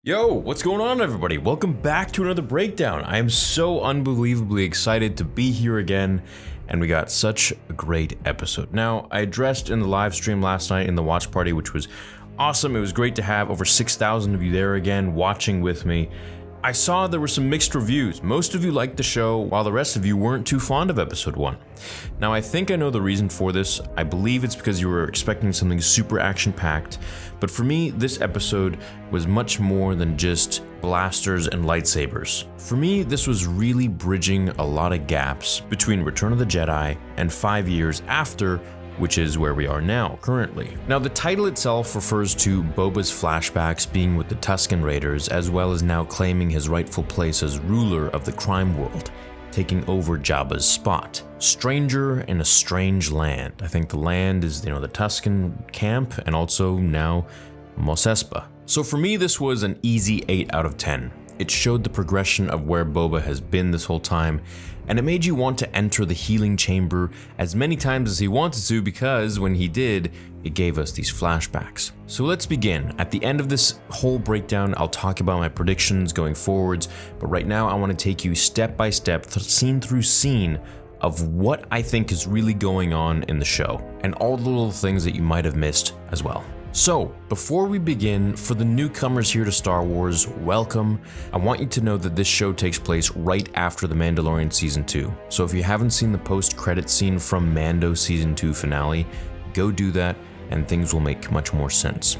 Yo, what's going on everybody? Welcome back to another breakdown. I am so unbelievably excited to be here again, and we got such a great episode. Now, I addressed in the live stream last night in the watch party, which was awesome. It was great to have over 6,000 of you there again watching with me. I saw there were some mixed reviews. Most of you liked the show, while the rest of you weren't too fond of episode 1. Now, I think I know the reason for this. I believe it's because you were expecting something super action-packed, but for me, this episode was much more than just blasters and lightsabers. For me, this was really bridging a lot of gaps between Return of the Jedi and 5 years after, which is where we are now, currently. Now, the title itself refers to Boba's flashbacks being with the Tusken Raiders, as well as now claiming his rightful place as ruler of the crime world, taking over Jabba's spot. Stranger in a strange land. I think the land is, the Tusken camp, and also now Mos Espa. So for me, this was an easy 8 out of 10. It showed the progression of where Boba has been this whole time, and it made you want to enter the healing chamber as many times as he wanted to, because when he did, it gave us these flashbacks. So let's begin. At the end of this whole breakdown, I'll talk about my predictions going forwards, but right now I want to take you step by step, scene through scene, of what I think is really going on in the show, and all the little things that you might have missed as well. So, before we begin, for the newcomers here to Star Wars, welcome. I want you to know that this show takes place right after The Mandalorian Season 2. So if you haven't seen the post-credit scene from Mando Season 2 finale, go do that and things will make much more sense.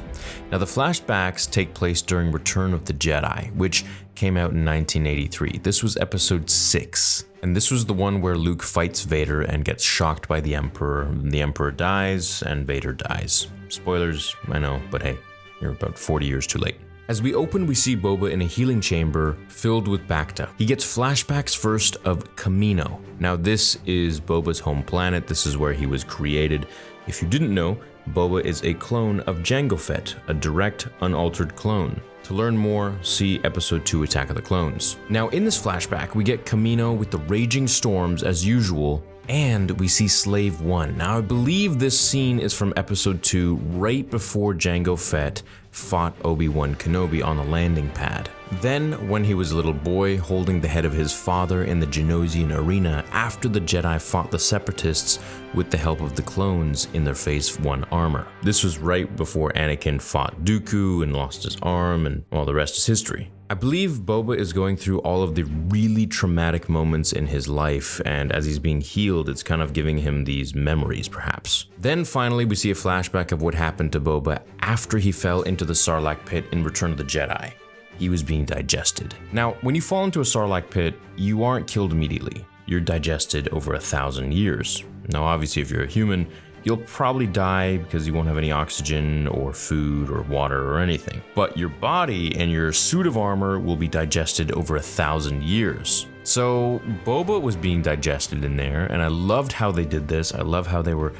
Now, the flashbacks take place during Return of the Jedi, which came out in 1983. This was episode 6. And this was the one where Luke fights Vader and gets shocked by the Emperor. The Emperor dies and Vader dies. Spoilers, I know, but hey, you're about 40 years too late. As we open, we see Boba in a healing chamber filled with Bacta. He gets flashbacks first of Kamino. Now, this is Boba's home planet. This is where he was created. If you didn't know, Boba is a clone of Jango Fett, a direct, unaltered clone. To learn more, see episode 2, Attack of the Clones. Now, in this flashback, we get Kamino with the raging storms as usual, and we see Slave 1. Now, I believe this scene is from episode 2, right before Jango Fett fought Obi-Wan Kenobi on the landing pad. Then, when he was a little boy, holding the head of his father in the Genosian arena after the Jedi fought the separatists with the help of the clones in their Phase 1 armor. This was right before Anakin fought Dooku and lost his arm, and well, the rest is history. I believe Boba is going through all of the really traumatic moments in his life, and as he's being healed, it's kind of giving him these memories, perhaps. Then finally, we see a flashback of what happened to Boba after he fell into the Sarlacc pit in Return of the Jedi. He was being digested. Now, when you fall into a Sarlacc pit, you aren't killed immediately. You're digested over 1,000 years. Now, obviously, if you're a human, you'll probably die because you won't have any oxygen or food or water or anything. But your body and your suit of armor will be digested over 1,000 years. So Boba was being digested in there, and I loved how they did this. I love how they were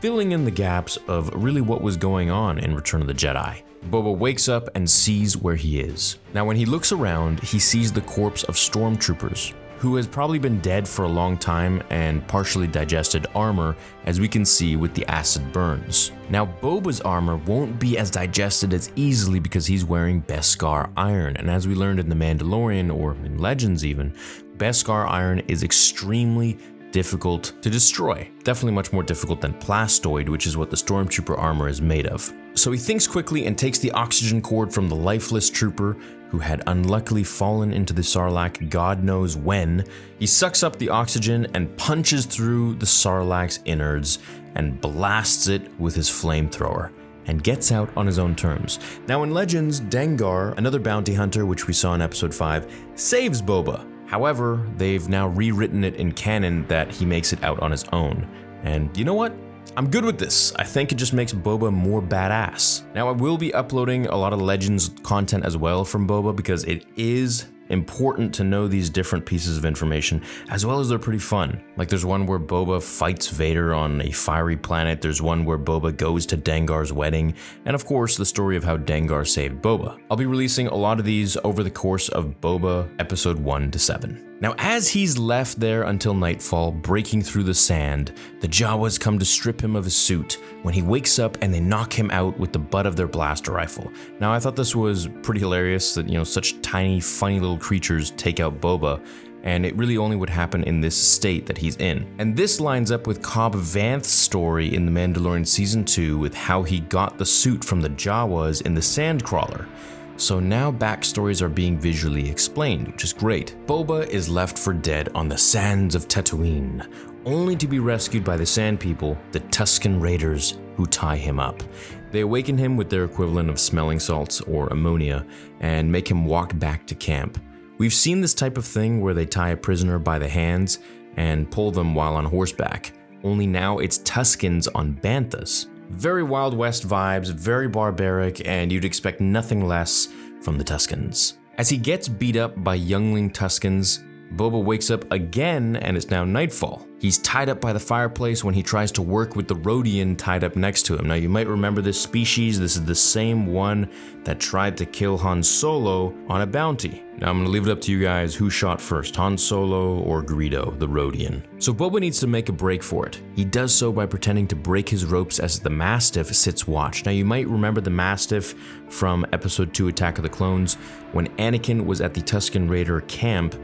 filling in the gaps of really what was going on in Return of the Jedi. Boba wakes up and sees where he is. Now, when he looks around, he sees the corpse of stormtroopers, who has probably been dead for a long time, and partially digested armor, as we can see with the acid burns. Now, Boba's armor won't be as digested as easily because he's wearing Beskar iron, and as we learned in The Mandalorian, or in Legends even, Beskar iron is extremely difficult to destroy. Definitely much more difficult than plastoid, which is what the stormtrooper armor is made of. So he thinks quickly and takes the oxygen cord from the lifeless trooper, who had unluckily fallen into the Sarlacc God knows when. He sucks up the oxygen and punches through the Sarlacc's innards and blasts it with his flamethrower, and gets out on his own terms. Now, in Legends, Dengar, another bounty hunter which we saw in episode 5, saves Boba. However, they've now rewritten it in canon that he makes it out on his own. And you know what? I'm good with this. I think it just makes Boba more badass. Now, I will be uploading a lot of Legends content as well from Boba, because it is important to know these different pieces of information, as well as they're pretty fun. Like, there's one where Boba fights Vader on a fiery planet, there's one where Boba goes to Dengar's wedding, and of course the story of how Dengar saved Boba. I'll be releasing a lot of these over the course of Boba episode 1 to 7. Now, as he's left there until nightfall, breaking through the sand, the Jawas come to strip him of his suit when he wakes up and they knock him out with the butt of their blaster rifle. Now, I thought this was pretty hilarious that, such tiny, funny little creatures take out Boba, and it really only would happen in this state that he's in. And this lines up with Cobb Vanth's story in The Mandalorian Season 2 with how he got the suit from the Jawas in the Sandcrawler. So now backstories are being visually explained, which is great. Boba is left for dead on the sands of Tatooine, only to be rescued by the Sand People, the Tusken Raiders, who tie him up. They awaken him with their equivalent of smelling salts or ammonia and make him walk back to camp. We've seen this type of thing where they tie a prisoner by the hands and pull them while on horseback, only now it's Tuskens on Banthas. Very Wild West vibes, very barbaric, and you'd expect nothing less from the Tuskens. As he gets beat up by youngling Tuskens, Boba wakes up again and it's now nightfall. He's tied up by the fireplace when he tries to work with the Rodian tied up next to him. Now you might remember this species, this is the same one that tried to kill Han Solo on a bounty. Now I'm gonna leave it up to you guys who shot first, Han Solo or Greedo, the Rodian. So Boba needs to make a break for it. He does so by pretending to break his ropes as the Mastiff sits watch. Now you might remember the Mastiff from Episode 2 Attack of the Clones when Anakin was at the Tusken Raider camp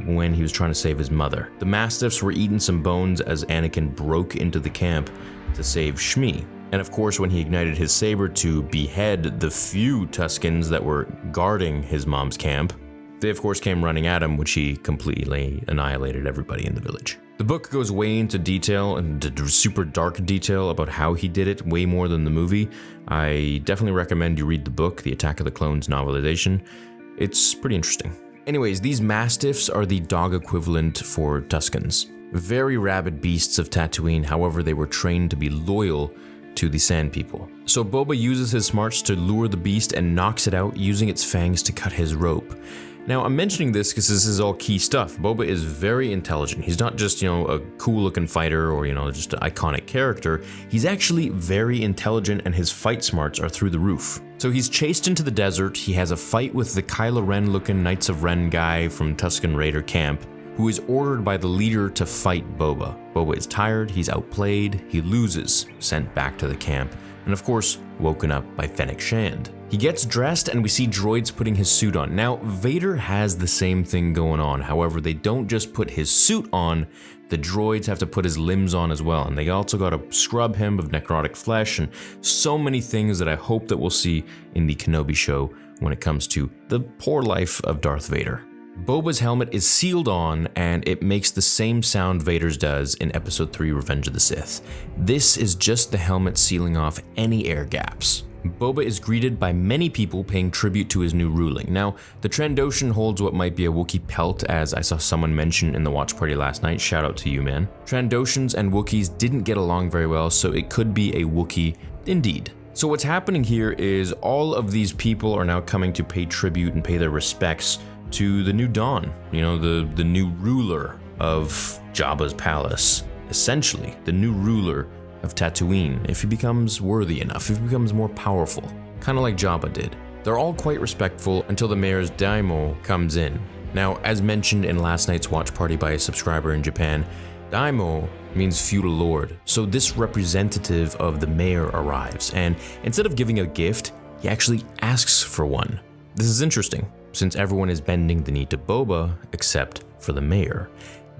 when he was trying to save his mother. The Mastiffs were eating some bones as Anakin broke into the camp to save Shmi. And of course, when he ignited his saber to behead the few Tuskens that were guarding his mom's camp, they of course came running at him, which he completely annihilated everybody in the village. The book goes way into detail and super dark detail about how he did it, way more than the movie. I definitely recommend you read the book, the Attack of the Clones novelization. It's pretty interesting. Anyways, these Mastiffs are the dog equivalent for Tuskens. Very rabid beasts of Tatooine, however they were trained to be loyal to the Sand People. So Boba uses his smarts to lure the beast and knocks it out using its fangs to cut his rope. Now, I'm mentioning this because this is all key stuff. Boba is very intelligent. He's not just, a cool-looking fighter or, just an iconic character. He's actually very intelligent and his fight smarts are through the roof. So he's chased into the desert. He has a fight with the Kylo Ren-looking Knights of Ren guy from Tusken Raider camp, who is ordered by the leader to fight Boba. Boba is tired, he's outplayed, he loses, sent back to the camp, and of course, woken up by Fennec Shand. He gets dressed and we see droids putting his suit on. Now, Vader has the same thing going on. However, they don't just put his suit on, the droids have to put his limbs on as well. And they also got to scrub him of necrotic flesh and so many things that I hope that we'll see in the Kenobi show when it comes to the poor life of Darth Vader. Boba's helmet is sealed on and it makes the same sound Vader's does in Episode 3 Revenge of the Sith. This is just the helmet sealing off any air gaps. Boba is greeted by many people paying tribute to his new ruling. Now, the Trandoshan holds what might be a Wookiee pelt, as I saw someone mention in the watch party last night. Shout out to you, man. Trandoshans and Wookiees didn't get along very well, so it could be a Wookiee indeed. So what's happening here is all of these people are now coming to pay tribute and pay their respects to the new Dawn, the new ruler of Jabba's palace, essentially, the new ruler of Tatooine, if he becomes worthy enough, if he becomes more powerful, kind of like Jabba did. They're all quite respectful until the mayor's daimyo comes in. Now, as mentioned in last night's watch party by a subscriber in Japan, daimyo means feudal lord, so this representative of the mayor arrives, and instead of giving a gift, he actually asks for one. This is interesting, since everyone is bending the knee to Boba, except for the mayor.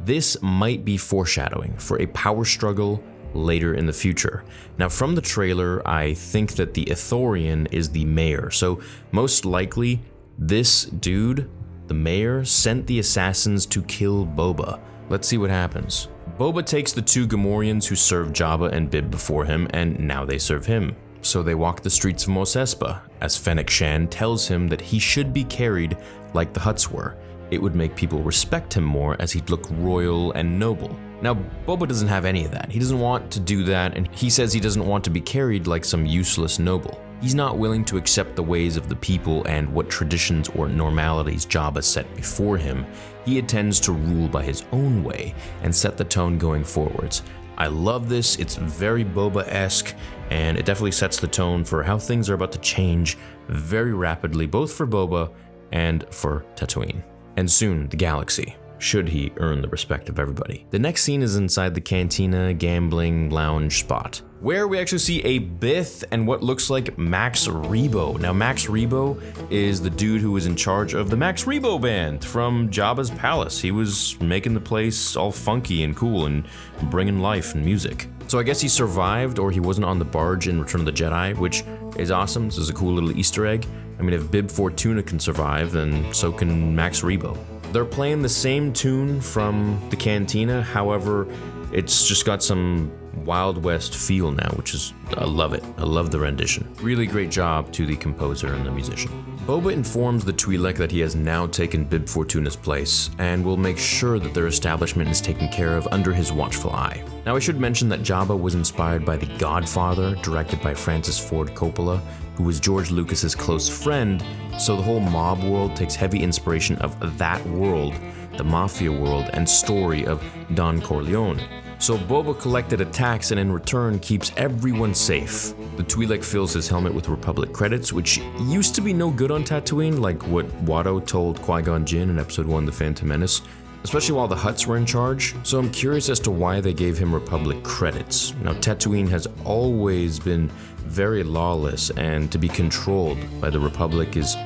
This might be foreshadowing for a power struggle later in the future. Now, from the trailer, I think that the Ithorian is the mayor, so most likely, this dude, the mayor, sent the assassins to kill Boba. Let's see what happens. Boba takes the two Gamorreans who served Jabba and Bib before him, and now they serve him. So they walk the streets of Mos Espa, as Fennec Shand tells him that he should be carried like the Hutts were. It would make people respect him more as he'd look royal and noble. Now, Boba doesn't have any of that. He doesn't want to do that, and he says he doesn't want to be carried like some useless noble. He's not willing to accept the ways of the people and what traditions or normalities Jabba set before him. He intends to rule by his own way and set the tone going forwards. I love this, it's very Boba-esque, and it definitely sets the tone for how things are about to change very rapidly, both for Boba and for Tatooine. And soon, the galaxy. should he earn the respect of everybody. The next scene is inside the cantina gambling lounge spot, where we actually see a Bith and what looks like Max Rebo. Now, Max Rebo is the dude who was in charge of the Max Rebo band from Jabba's palace. He was making the place all funky and cool and bringing life and music. So I guess he survived, or he wasn't on the barge in Return of the Jedi, which is awesome. This is a cool little Easter egg. I mean, if Bib Fortuna can survive, then so can Max Rebo. They're playing the same tune from the cantina, however, it's just got some Wild West feel now, which is, I love it. I love the rendition. Really great job to the composer and the musician. Boba informs the Twi'lek that he has now taken Bib Fortuna's place, and will make sure that their establishment is taken care of under his watchful eye. Now, I should mention that Jabba was inspired by The Godfather, directed by Francis Ford Coppola, who was George Lucas's close friend, so the whole mob world takes heavy inspiration of that world, the mafia world and story of Don Corleone. So Boba collected a tax and in return keeps everyone safe. The Twi'lek fills his helmet with Republic credits, which used to be no good on Tatooine, like what Watto told Qui-Gon Jinn in Episode 1 The Phantom Menace, especially while the Hutts were in charge. So I'm curious as to why they gave him Republic credits. Now, Tatooine has always been very lawless, and to be controlled by the Republic is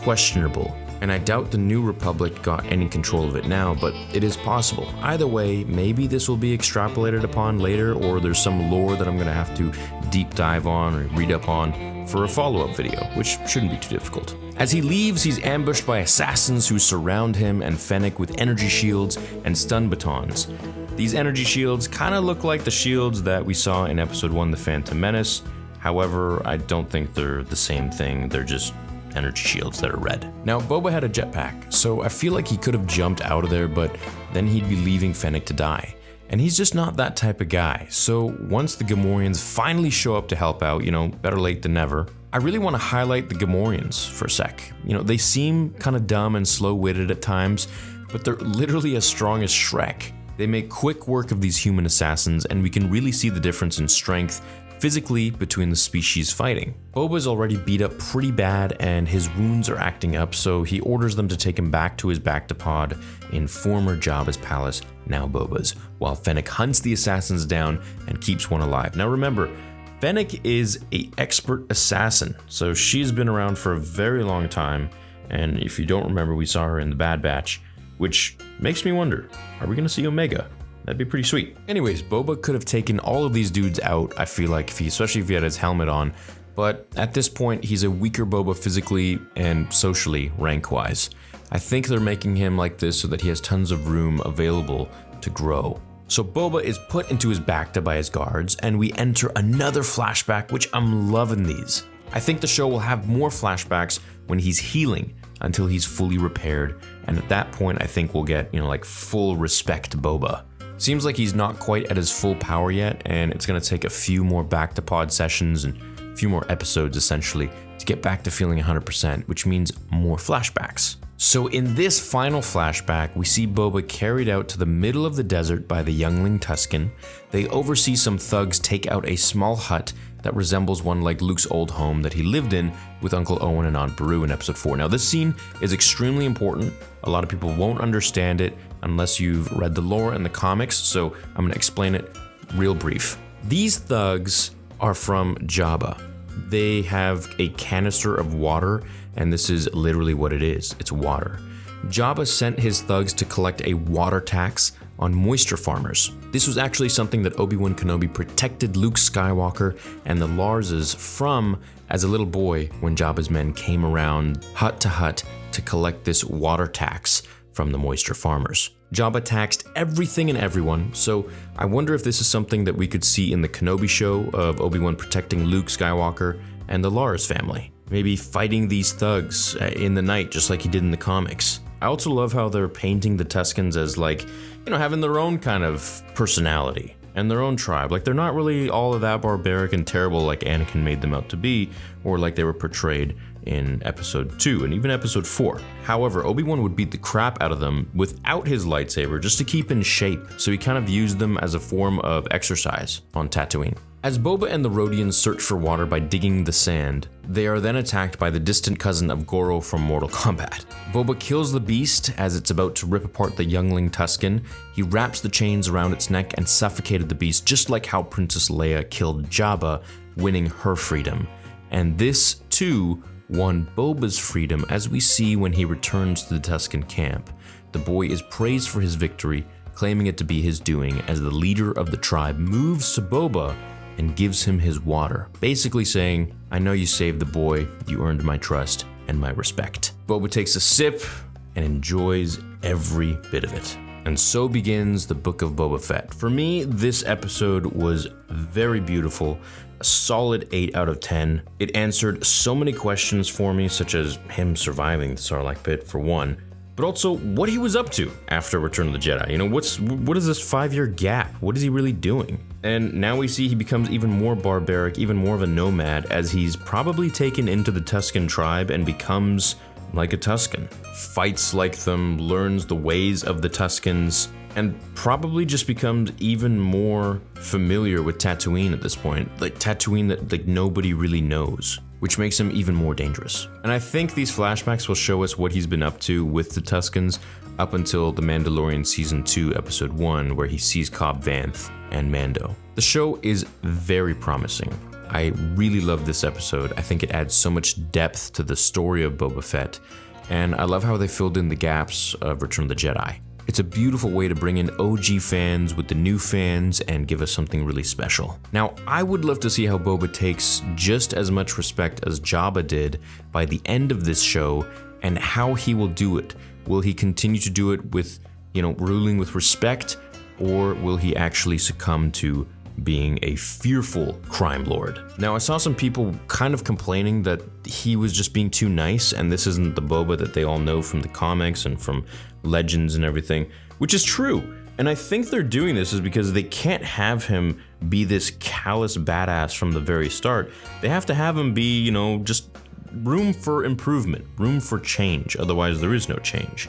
questionable. And I doubt the New Republic got any control of it now, but it is possible. Either way, maybe this will be extrapolated upon later, or there's some lore that I'm gonna have to deep dive on or read up on for a follow-up video, which shouldn't be too difficult. As he leaves, he's ambushed by assassins who surround him and Fennec with energy shields and stun batons. These energy shields kind of look like the shields that we saw in Episode 1 The Phantom Menace. However, I don't think they're the same thing, they're just energy shields that are red. Now, Boba had a jetpack, so I feel like he could have jumped out of there, but then he'd be leaving Fennec to die. And he's just not that type of guy. So once the Gamorreans finally show up to help out, better late than never, I really want to highlight the Gamorreans for a sec. They seem kind of dumb and slow-witted at times, but they're literally as strong as Shrek. They make quick work of these human assassins, and we can really see the difference in strength physically between the species fighting. Boba's already beat up pretty bad and his wounds are acting up, so he orders them to take him back to his Bacta-pod in former Jabba's palace, now Boba's, while Fennec hunts the assassins down and keeps one alive. Now remember, Fennec is an expert assassin, so she's been around for a very long time, and if you don't remember, we saw her in the Bad Batch, which makes me wonder, are we gonna see Omega? That'd be pretty sweet. Anyways, Boba could have taken all of these dudes out, I feel like, especially if he had his helmet on, but at this point, he's a weaker Boba physically and socially, rank-wise. I think they're making him like this so that he has tons of room available to grow. So Boba is put into his Bacta by his guards, and we enter another flashback, which I'm loving these. I think the show will have more flashbacks when he's healing until he's fully repaired, and at that point, I think we'll get, like full respect Boba. Seems like he's not quite at his full power yet, and it's gonna take a few more Bacta-pod sessions and a few more episodes essentially to get back to feeling 100%, which means more flashbacks. So in this final flashback, we see Boba carried out to the middle of the desert by the youngling Tusken. They oversee some thugs take out a small hut that resembles one like Luke's old home that he lived in with Uncle Owen and Aunt Beru in Episode 4. Now this scene is extremely important. A lot of people won't understand it unless you've read the lore and the comics, so I'm gonna explain it real brief. These thugs are from Jabba. They have a canister of water, and this is literally what it is. It's water. Jabba sent his thugs to collect a water tax on moisture farmers. This was actually something that Obi-Wan Kenobi protected Luke Skywalker and the Larses from as a little boy when Jabba's men came around hut to hut to collect this water tax from the moisture farmers. Jabba taxed everything and everyone, so I wonder if this is something that we could see in the Kenobi show of Obi-Wan protecting Luke Skywalker and the Lars family. Maybe fighting these thugs in the night just like he did in the comics. I also love how they're painting the Tuskens as having their own kind of personality and their own tribe. Like they're not really all of that barbaric and terrible like Anakin made them out to be, or like they were portrayed in Episode 2 and even Episode 4. However, Obi-Wan would beat the crap out of them without his lightsaber just to keep in shape, so he kind of used them as a form of exercise on Tatooine. As Boba and the Rhodians search for water by digging the sand, they are then attacked by the distant cousin of Goro from Mortal Kombat. Boba kills the beast as it's about to rip apart the youngling Tusken. He wraps the chains around its neck and suffocated the beast, just like how Princess Leia killed Jabba, winning her freedom. And this, too, won Boba's freedom, as we see when he returns to the Tusken camp. The boy is praised for his victory, claiming it to be his doing, as the leader of the tribe moves to Boba and gives him his water, basically saying, "I know you saved the boy, you earned my trust and my respect." Boba takes a sip and enjoys every bit of it. And so begins the Book of Boba Fett. For me, this episode was very beautiful, a solid 8 out of 10. It answered so many questions for me, such as him surviving the Sarlacc pit for one, but also what he was up to after Return of the Jedi. You know, what is this 5-year gap? What is he really doing? And now we see he becomes even more barbaric, even more of a nomad, as he's probably taken into the Tusken tribe and becomes like a Tusken. Fights like them, learns the ways of the Tuskens, and probably just becomes even more familiar with Tatooine at this point. Like Tatooine that like nobody really knows, which makes him even more dangerous. And I think these flashbacks will show us what he's been up to with the Tuskens up until The Mandalorian Season 2, Episode 1, where he sees Cobb Vanth and Mando. The show is very promising. I really love this episode. I think it adds so much depth to the story of Boba Fett, and I love how they filled in the gaps of Return of the Jedi. It's a beautiful way to bring in OG fans with the new fans and give us something really special. Now, I would love to see how Boba takes just as much respect as Jabba did by the end of this show, and how he will do it. Will he continue to do it with, ruling with respect, or will he actually succumb to being a fearful crime lord? Now, I saw some people kind of complaining that he was just being too nice, and this isn't the Boba that they all know from the comics and from Legends and everything, which is true. And I think they're doing this is because they can't have him be this callous badass from the very start. They have to have him be, just room for improvement, room for change. Otherwise, there is no change.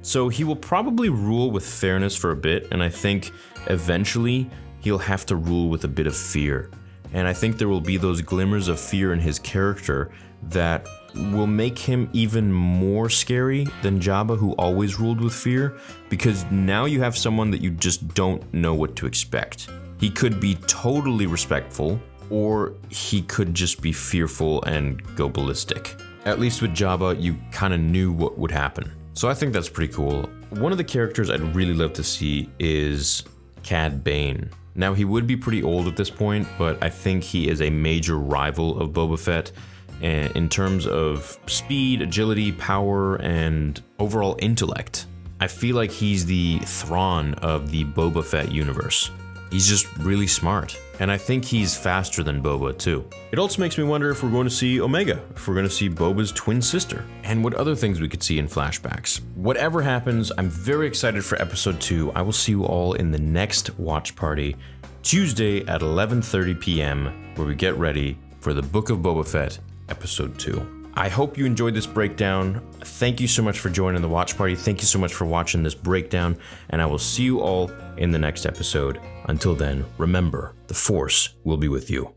So he will probably rule with fairness for a bit, and I think eventually he'll have to rule with a bit of fear. And I think there will be those glimmers of fear in his character that will make him even more scary than Jabba, who always ruled with fear, because now you have someone that you just don't know what to expect. He could be totally respectful, or he could just be fearful and go ballistic. At least with Jabba, you kind of knew what would happen. So I think that's pretty cool. One of the characters I'd really love to see is Cad Bane. Now, he would be pretty old at this point, but I think he is a major rival of Boba Fett in terms of speed, agility, power, and overall intellect. I feel like he's the Thrawn of the Boba Fett universe. He's just really smart, and I think he's faster than Boba too. It also makes me wonder if we're going to see Omega, if we're going to see Boba's twin sister, and what other things we could see in flashbacks. Whatever happens, I'm very excited for episode 2. I will see you all in the next watch party, Tuesday at 11:30 p.m., where we get ready for the Book of Boba Fett, episode 2. I hope you enjoyed this breakdown. Thank you so much for joining the watch party. Thank you so much for watching this breakdown, and I will see you all in the next episode. Until then, remember, the Force will be with you.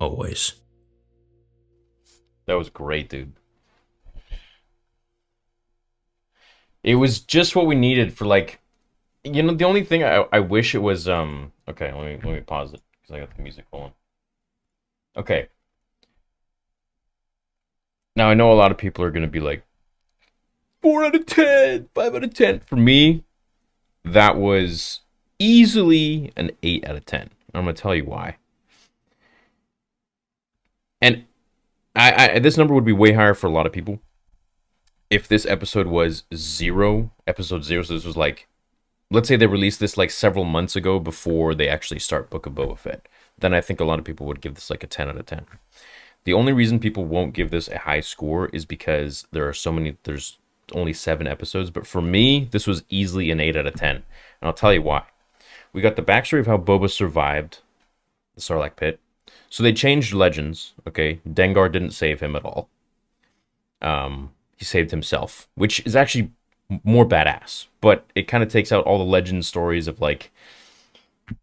Always. That was great, dude. It was just what we needed for, the only thing I wish it was, okay, let me pause it, because I got the music going. Okay. Now, I know a lot of people are going to be like, 4 out of 10, 5 out of 10. For me, that was easily an 8 out of 10. I'm going to tell you why. And this number would be way higher for a lot of people if this episode was episode 0. So this was let's say they released this several months ago before they actually start Book of Boba Fett. Then I think a lot of people would give this a 10 out of 10. The only reason people won't give this a high score is because there's only 7 episodes. But for me, this was easily an 8 out of 10. And I'll tell you why. We got the backstory of how Boba survived the Sarlacc pit. So they changed Legends, okay? Dengar didn't save him at all. He saved himself, which is actually more badass. But it kind of takes out all the Legend stories of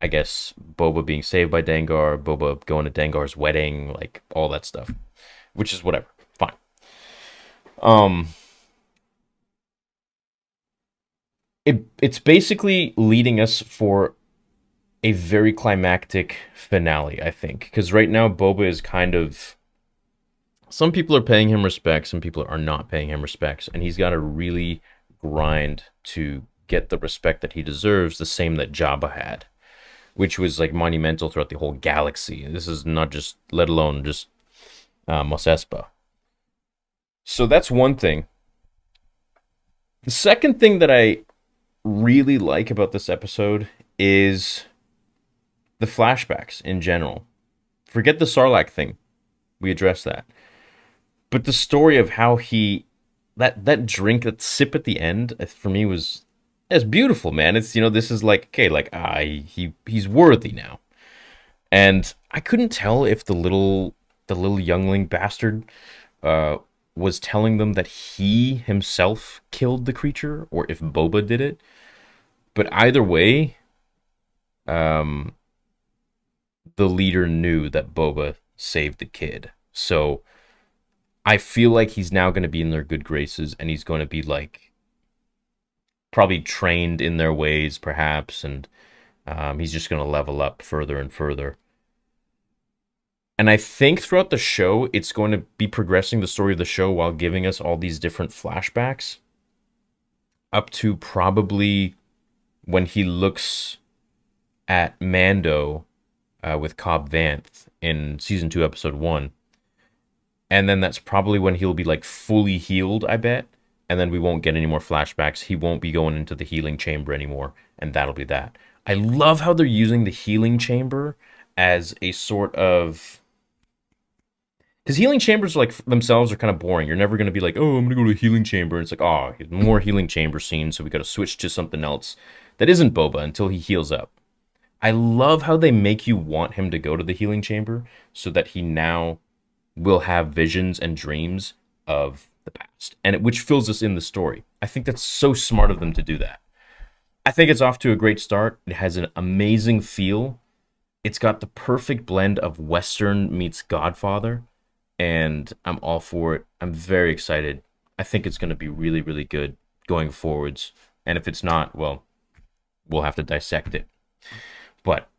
I guess Boba being saved by Dengar, Boba going to Dengar's wedding, like all that stuff, which is whatever, fine. Um, it's basically leading us for a very climactic finale, I think, because right now Boba is kind of, some people are paying him respect, some people are not paying him respects, and he's got to really grind to get the respect that he deserves, the same that Jabba had, which was like monumental throughout the whole galaxy. This is not just, let alone just Mos Espa. So that's one thing. The second thing that I really like about this episode is the flashbacks in general. Forget the Sarlacc thing. We addressed that. But the story of how he, that drink, that sip at the end, for me was, it's beautiful, man. It's, this is like, okay, like he's worthy now. And I couldn't tell if the little youngling bastard uh was telling them that he himself killed the creature or if Boba did it. But either way, um the leader knew that Boba saved the kid. So I feel like he's now going to be in their good graces, and he's going to be like probably trained in their ways, perhaps, and he's just going to level up further and further. And I think throughout the show, it's going to be progressing the story of the show while giving us all these different flashbacks up to probably when he looks at Mando with Cobb Vanth in season 2, episode 1. And then that's probably when he'll be like fully healed, I bet. And then we won't get any more flashbacks. He won't be going into the healing chamber anymore. And that'll be that. I love how they're using the healing chamber as a sort of, because healing chambers like themselves are kind of boring. You're never going to be like, oh, I'm going to go to a healing chamber. And it's like, oh, more healing chamber scenes, so we got to switch to something else that isn't Boba until he heals up. I love how they make you want him to go to the healing chamber so that he now will have visions and dreams of the past, and which fills us in the story. I think that's so smart of them to do that. I think it's off to a great start. It has an amazing feel. It's got the perfect blend of Western meets Godfather, and I'm all for it. I'm very excited. I think it's going to be really, really good going forwards. And if it's not, well, we'll have to dissect it. But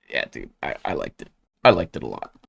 yeah, dude, I liked it. I liked it a lot.